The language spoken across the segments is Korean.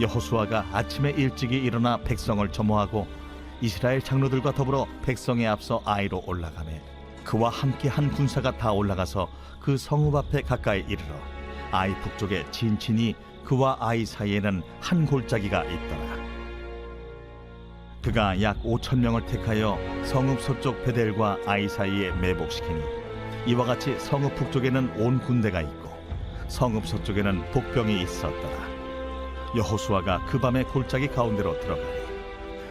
여호수아가 아침에 일찍이 일어나 백성을 점호하고 이스라엘 장로들과 더불어 백성에 앞서 아이로 올라가매 그와 함께 한 군사가 다 올라가서 그 성읍 앞에 가까이 이르러 아이 북쪽에 진친이 그와 아이 사이에는 한 골짜기가 있더라. 그가 약 5,000명을 택하여 성읍 서쪽 베델과 아이 사이에 매복시키니 이와 같이 성읍 북쪽에는 온 군대가 있고 성읍 서쪽에는 복병이 있었더라. 여호수아가 그 밤에 골짜기 가운데로 들어가니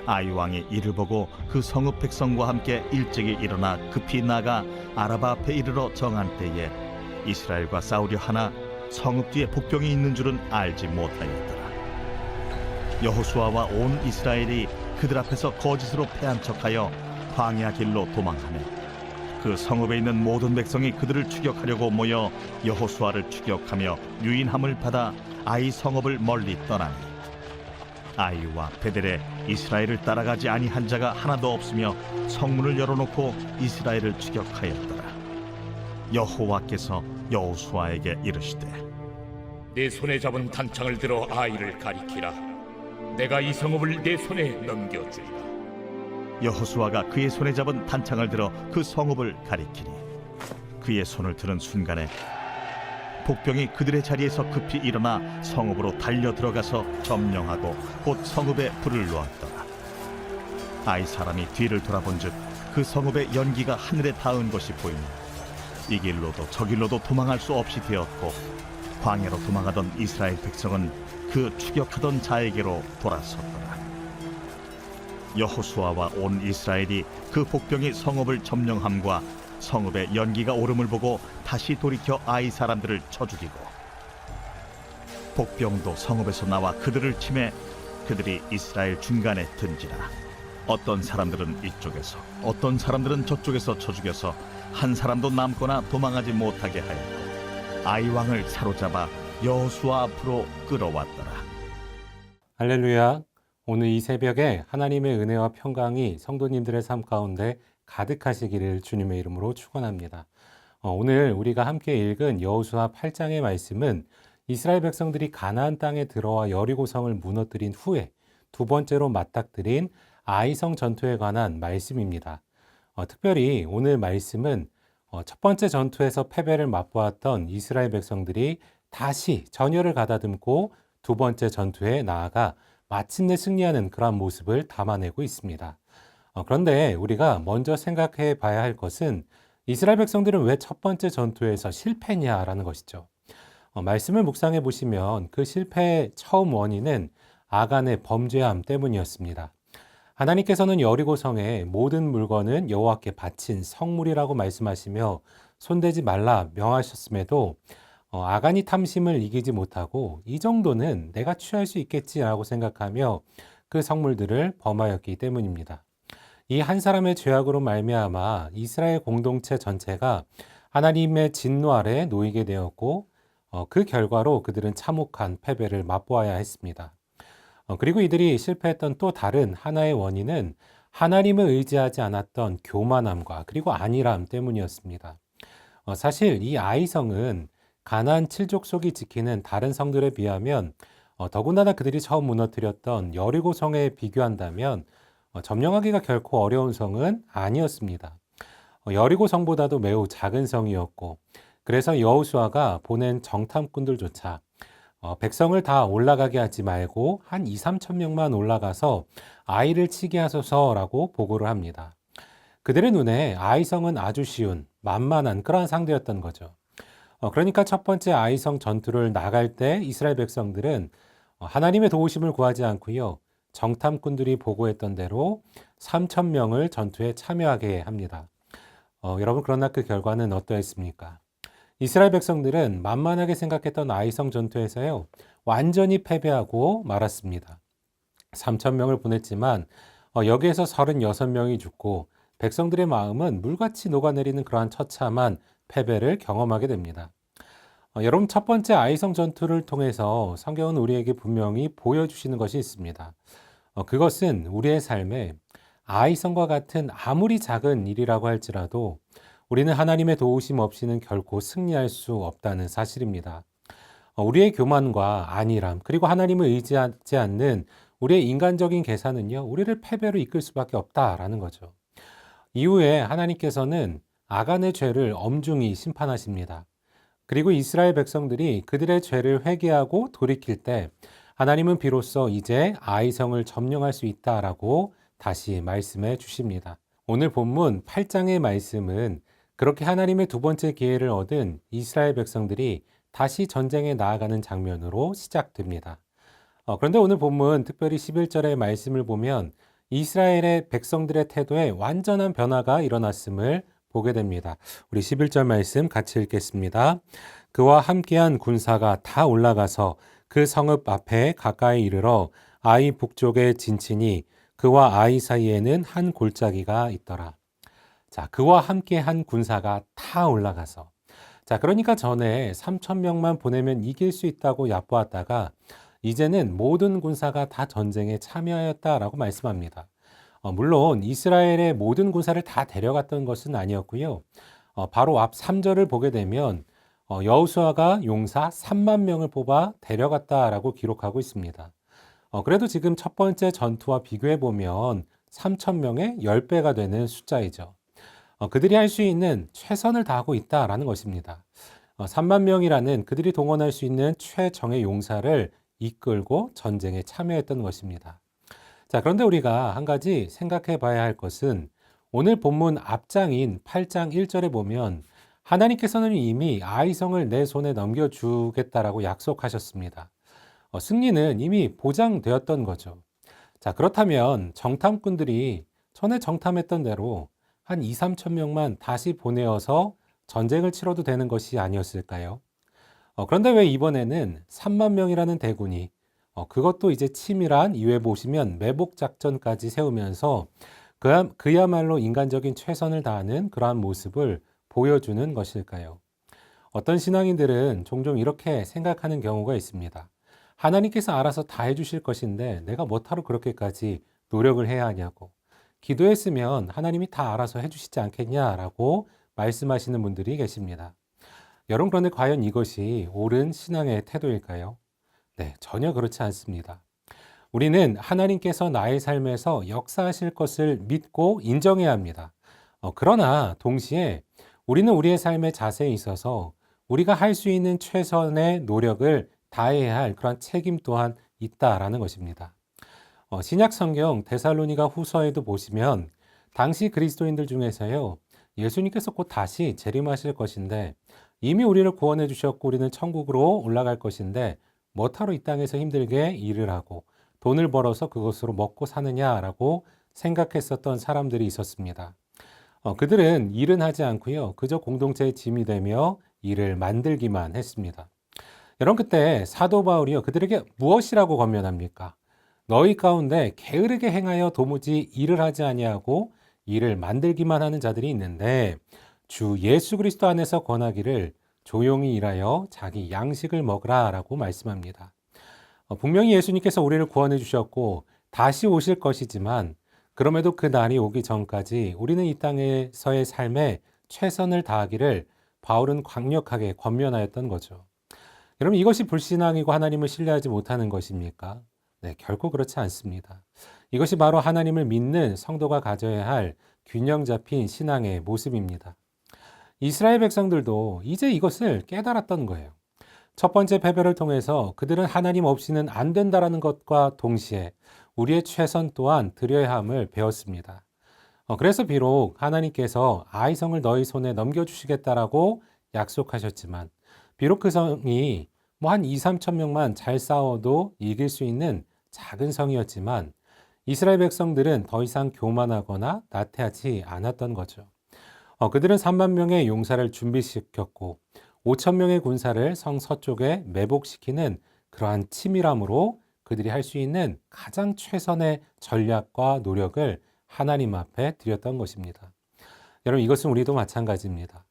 아이 왕이 이를 보고 그 성읍 백성과 함께 일찍이 일어나 급히 나가 아라바 앞에 이르러 정한 때에 이스라엘과 싸우려 하나 성읍 뒤에 복병이 있는 줄은 알지 못하였더라. 여호수아와 온 이스라엘이 그들 앞에서 거짓으로 패한 척하여 광야 길로 도망하며 그 성읍에 있는 모든 백성이 그들을 추격하려고 모여 여호수아를 추격하며 유인함을 받아 아이 성읍을 멀리 떠나니 아이와 베델에 이스라엘을 따라가지 아니한 자가 하나도 없으며 성문을 열어놓고 이스라엘을 추격하였더라. 여호와께서 여호수아에게 이르시되 내 손에 잡은 단창을 들어 아이를 가리키라. 내가 이 성읍을 내 손에 넘겨주리라. 여호수아가 그의 손에 잡은 단창을 들어 그 성읍을 가리키니 그의 손을 드는 순간에 복병이 그들의 자리에서 급히 일어나 성읍으로 달려 들어가서 점령하고 곧 성읍에 불을 놓았더라. 아이 사람이 뒤를 돌아본즉 그 성읍의 연기가 하늘에 닿은 것이 보이니 이 길로도 저 길로도 도망할 수 없이 되었고 광야로 도망하던 이스라엘 백성은 그 추격하던 자에게로 돌아섰더라. 여호수아와 온 이스라엘이 그 복병이 성읍을 점령함과 성읍의 연기가 오름을 보고 다시 돌이켜 아이 사람들을 쳐 죽이고 복병도 성읍에서 나와 그들을 치매 그들이 이스라엘 중간에 든지라. 어떤 사람들은 이쪽에서 어떤 사람들은 저쪽에서 쳐 죽여서 한 사람도 남거나 도망하지 못하게 하였고 아이 왕을 사로잡아 여호수아 앞으로 끌어왔더라. 할렐루야. 오늘 이 새벽에 하나님의 은혜와 평강이 성도님들의 삶 가운데 가득하시기를 주님의 이름으로 축원합니다. 오늘 우리가 함께 읽은 여호수아 8장의 말씀은 이스라엘 백성들이 가나안 땅에 들어와 여리고성을 무너뜨린 후에 두 번째로 맞닥뜨린 아이성 전투에 관한 말씀입니다. 특별히 오늘 말씀은 첫 번째 전투에서 패배를 맛보았던 이스라엘 백성들이 다시 전열을 가다듬고 두 번째 전투에 나아가 마침내 승리하는 그러한 모습을 담아내고 있습니다. 그런데 우리가 먼저 생각해 봐야 할 것은 이스라엘 백성들은 왜 첫 번째 전투에서 실패냐라는 것이죠. 말씀을 묵상해 보시면 그 실패의 처음 원인은 아간의 범죄함 때문이었습니다. 하나님께서는 여리고성의 모든 물건은 여호와께 바친 성물이라고 말씀하시며 손대지 말라 명하셨음에도 아간이 탐심을 이기지 못하고 이 정도는 내가 취할 수 있겠지라고 생각하며 그 성물들을 범하였기 때문입니다. 이 한 사람의 죄악으로 말미암아 이스라엘 공동체 전체가 하나님의 진노 아래 놓이게 되었고 그 결과로 그들은 참혹한 패배를 맛보아야 했습니다. 그리고 이들이 실패했던 또 다른 하나의 원인은 하나님을 의지하지 않았던 교만함과 그리고 안일함 때문이었습니다. 사실 이 아이성은 가나안 7족속이 지키는 다른 성들에 비하면 더군다나 그들이 처음 무너뜨렸던 여리고성에 비교한다면 점령하기가 결코 어려운 성은 아니었습니다. 여리고성보다도 매우 작은 성이었고 그래서 여호수아가 보낸 정탐꾼들조차 백성을 다 올라가게 하지 말고 한 2, 3천 명만 올라가서 아이를 치게 하소서라고 보고를 합니다. 그들의 눈에 아이성은 아주 쉬운 만만한 그러한 상대였던 거죠. 그러니까 첫 번째 아이성 전투를 나갈 때 이스라엘 백성들은 하나님의 도우심을 구하지 않고요. 정탐꾼들이 보고했던 대로 3천 명을 전투에 참여하게 합니다. 여러분 그러나 그 결과는 어떠했습니까? 이스라엘 백성들은 만만하게 생각했던 아이성 전투에서요. 완전히 패배하고 말았습니다. 3천 명을 보냈지만 여기에서 36명이 죽고 백성들의 마음은 물같이 녹아내리는 그러한 처참한 패배를 경험하게 됩니다. 여러분 첫 번째 아이성 전투를 통해서 성경은 우리에게 분명히 보여주시는 것이 있습니다. 그것은 우리의 삶에 아이성과 같은 아무리 작은 일이라고 할지라도 우리는 하나님의 도우심 없이는 결코 승리할 수 없다는 사실입니다. 우리의 교만과 안일함, 그리고 하나님을 의지하지 않는 우리의 인간적인 계산은요, 우리를 패배로 이끌 수밖에 없다라는 거죠. 이후에 하나님께서는 아간의 죄를 엄중히 심판하십니다. 그리고 이스라엘 백성들이 그들의 죄를 회개하고 돌이킬 때 하나님은 비로소 이제 아이성을 점령할 수 있다라고 다시 말씀해 주십니다. 오늘 본문 8장의 말씀은 그렇게 하나님의 두 번째 기회를 얻은 이스라엘 백성들이 다시 전쟁에 나아가는 장면으로 시작됩니다. 그런데 오늘 본문 특별히 11절의 말씀을 보면 이스라엘의 백성들의 태도에 완전한 변화가 일어났음을 보게 됩니다. 우리 11절 말씀 같이 읽겠습니다. 그와 함께한 군사가 다 올라가서 그 성읍 앞에 가까이 이르러 아이 북쪽에 진치니 그와 아이 사이에는 한 골짜기가 있더라. 자, 그와 함께한 군사가 다 올라가서. 자, 그러니까 전에 3천 명만 보내면 이길 수 있다고 얕보았다가 이제는 모든 군사가 다 전쟁에 참여하였다라고 말씀합니다. 물론 이스라엘의 모든 군사를 다 데려갔던 것은 아니었고요. 바로 앞 3절을 보게 되면 여호수아가 용사 3만 명을 뽑아 데려갔다라고 기록하고 있습니다. 그래도 지금 첫 번째 전투와 비교해 보면 3천 명의 10배가 되는 숫자이죠. 그들이 할 수 있는 최선을 다하고 있다라는 것입니다. 3만 명이라는 그들이 동원할 수 있는 최정의 용사를 이끌고 전쟁에 참여했던 것입니다. 자, 그런데 우리가 한 가지 생각해 봐야 할 것은 오늘 본문 앞장인 8장 1절에 보면 하나님께서는 이미 아이성을 내 손에 넘겨주겠다라고 약속하셨습니다. 승리는 이미 보장되었던 거죠. 자, 그렇다면 정탐꾼들이 전에 정탐했던 대로 한 2, 3천 명만 다시 보내어서 전쟁을 치러도 되는 것이 아니었을까요? 그런데 왜 이번에는 3만 명이라는 대군이 그것도 이제 치밀한 이외 보시면 매복 작전까지 세우면서 그야말로 인간적인 최선을 다하는 그러한 모습을 보여주는 것일까요? 어떤 신앙인들은 종종 이렇게 생각하는 경우가 있습니다. 하나님께서 알아서 다 해주실 것인데 내가 뭐하러 그렇게까지 노력을 해야 하냐고. 기도했으면 하나님이 다 알아서 해주시지 않겠냐라고 말씀하시는 분들이 계십니다. 여러분, 그런데 과연 이것이 옳은 신앙의 태도일까요? 네, 전혀 그렇지 않습니다. 우리는 하나님께서 나의 삶에서 역사하실 것을 믿고 인정해야 합니다. 그러나 동시에 우리는 우리의 삶의 자세에 있어서 우리가 할 수 있는 최선의 노력을 다해야 할 그런 책임 또한 있다라는 것입니다. 신약 성경 데살로니가 후서에도 보시면 당시 그리스도인들 중에서요, 예수님께서 곧 다시 재림하실 것인데 이미 우리를 구원해 주셨고 우리는 천국으로 올라갈 것인데 뭐하러 이 땅에서 힘들게 일을 하고 돈을 벌어서 그것으로 먹고 사느냐라고 생각했었던 사람들이 있었습니다. 그들은 일은 하지 않고요, 그저 공동체의 짐이 되며 일을 만들기만 했습니다. 여러분, 그때 사도 바울이요, 그들에게 무엇이라고 권면합니까? 너희 가운데 게으르게 행하여 도무지 일을 하지 아니하고 일을 만들기만 하는 자들이 있는데 주 예수 그리스도 안에서 권하기를 조용히 일하여 자기 양식을 먹으라라고 말씀합니다. 분명히 예수님께서 우리를 구원해 주셨고 다시 오실 것이지만 그럼에도 그 날이 오기 전까지 우리는 이 땅에서의 삶에 최선을 다하기를 바울은 강력하게 권면하였던 거죠. 여러분, 이것이 불신앙이고 하나님을 신뢰하지 못하는 것입니까? 네, 결코 그렇지 않습니다. 이것이 바로 하나님을 믿는 성도가 가져야 할 균형 잡힌 신앙의 모습입니다. 이스라엘 백성들도 이제 이것을 깨달았던 거예요. 첫 번째 패배를 통해서 그들은 하나님 없이는 안 된다라는 것과 동시에 우리의 최선 또한 드려야 함을 배웠습니다. 그래서 비록 하나님께서 아이성을 너희 손에 넘겨주시겠다라고 약속하셨지만 비록 그 성이 한 2, 3천 명만 잘 싸워도 이길 수 있는 작은 성이었지만 이스라엘 백성들은 더 이상 교만하거나 나태하지 않았던 거죠. 그들은 3만 명의 용사를 준비시켰고 5천 명의 군사를 성 서쪽에 매복시키는 그러한 치밀함으로 그들이 할 수 있는 가장 최선의 전략과 노력을 하나님 앞에 드렸던 것입니다. 여러분, 이것은 우리도 마찬가지입니다.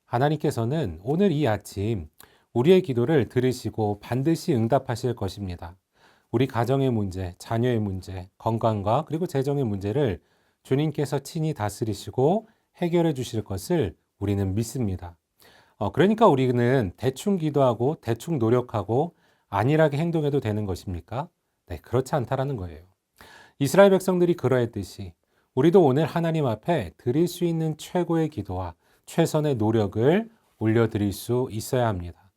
하나님께서는 오늘 이 아침 우리의 기도를 들으시고 반드시 응답하실 것입니다. 우리 가정의 문제, 자녀의 문제, 건강과 그리고 재정의 문제를 주님께서 친히 다스리시고 해결해 주실 것을 우리는 믿습니다. 그러니까 우리는 대충 기도하고 대충 노력하고 안일하게 행동해도 되는 것입니까? 네, 그렇지 않다라는 거예요. 이스라엘 백성들이 그러했듯이 우리도 오늘 하나님 앞에 드릴 수 있는 최고의 기도와 최선의 노력을 올려드릴 수 있어야 합니다.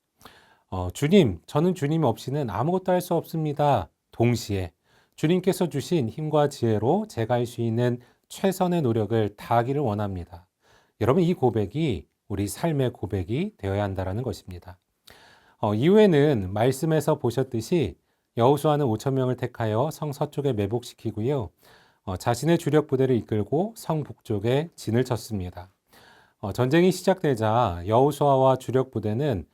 주님, 저는 주님 없이는 아무것도 할 수 없습니다. 동시에 주님께서 주신 힘과 지혜로 제가 할 수 있는 최선의 노력을 다하기를 원합니다. 여러분, 이 고백이 우리 삶의 고백이 되어야 한다는 것입니다. 이후에는 말씀에서 보셨듯이 여호수아는 5천 명을 택하여 성 서쪽에 매복시키고요. 자신의 주력 부대를 이끌고 성 북쪽에 진을 쳤습니다. 전쟁이 시작되자 여호수아와 주력 부대는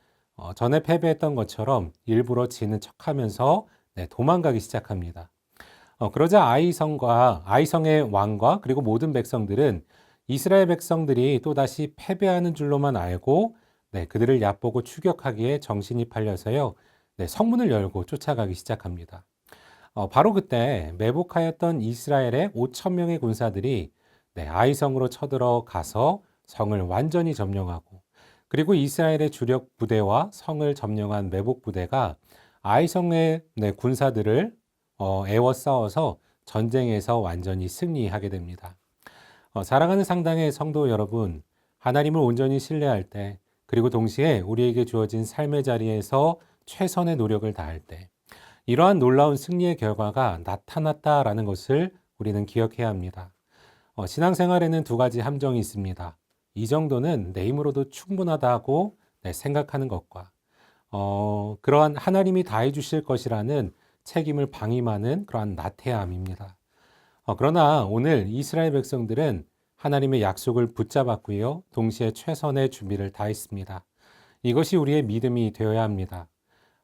전에 패배했던 것처럼 일부러 지는 척하면서 도망가기 시작합니다. 그러자 아이성의 왕과 그리고 모든 백성들은 이스라엘 백성들이 또다시 패배하는 줄로만 알고 그들을 얕보고 추격하기에 정신이 팔려서요. 성문을 열고 쫓아가기 시작합니다. 바로 그때 매복하였던 이스라엘의 5천 명의 군사들이 아이성으로 쳐들어가서 성을 완전히 점령하고 그리고 이스라엘의 주력 부대와 성을 점령한 매복 부대가 아이성의 군사들을 애워싸워서 전쟁에서 완전히 승리하게 됩니다. 사랑하는 상당의 성도 여러분, 하나님을 온전히 신뢰할 때 그리고 동시에 우리에게 주어진 삶의 자리에서 최선의 노력을 다할 때 이러한 놀라운 승리의 결과가 나타났다라는 것을 우리는 기억해야 합니다. 신앙생활에는 두 가지 함정이 있습니다. 이 정도는 내 힘으로도 충분하다고 생각하는 것과 그러한 하나님이 다 해주실 것이라는 책임을 방임하는 그러한 나태함입니다. 그러나 오늘 이스라엘 백성들은 하나님의 약속을 붙잡았고요. 동시에 최선의 준비를 다했습니다. 이것이 우리의 믿음이 되어야 합니다.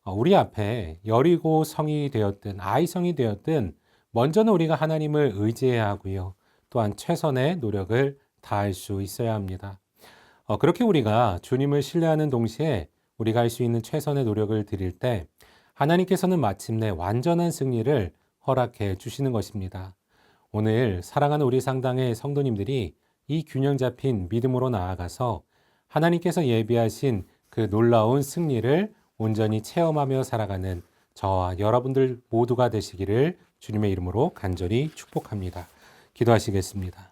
우리 앞에 여리고 성이 되었든 아이성이 되었든 먼저는 우리가 하나님을 의지해야 하고요. 또한 최선의 노력을 다할 수 있어야 합니다. 그렇게 우리가 주님을 신뢰하는 동시에 우리가 할 수 있는 최선의 노력을 드릴 때 하나님께서는 마침내 완전한 승리를 허락해 주시는 것입니다. 오늘 사랑하는 우리 상당의 성도님들이 이 균형 잡힌 믿음으로 나아가서 하나님께서 예비하신 그 놀라운 승리를 온전히 체험하며 살아가는 저와 여러분들 모두가 되시기를 주님의 이름으로 간절히 축복합니다. 기도하시겠습니다.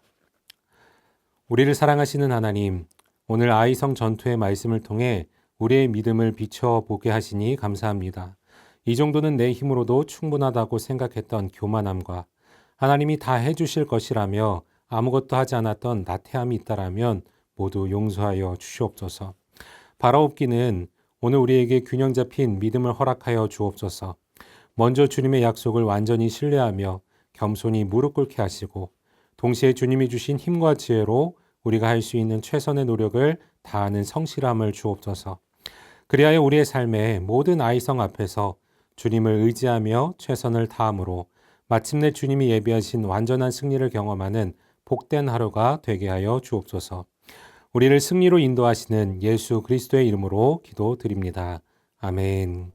우리를 사랑하시는 하나님, 오늘 아이성 전투의 말씀을 통해 우리의 믿음을 비춰보게 하시니 감사합니다. 이 정도는 내 힘으로도 충분하다고 생각했던 교만함과 하나님이 다 해주실 것이라며 아무것도 하지 않았던 나태함이 있다라면 모두 용서하여 주시옵소서. 바라옵기는 오늘 우리에게 균형 잡힌 믿음을 허락하여 주옵소서. 먼저 주님의 약속을 완전히 신뢰하며 겸손히 무릎 꿇게 하시고 동시에 주님이 주신 힘과 지혜로 우리가 할 수 있는 최선의 노력을 다하는 성실함을 주옵소서. 그리하여 우리의 삶의 모든 아이성 앞에서 주님을 의지하며 최선을 다함으로 마침내 주님이 예비하신 완전한 승리를 경험하는 복된 하루가 되게 하여 주옵소서. 우리를 승리로 인도하시는 예수 그리스도의 이름으로 기도드립니다. 아멘.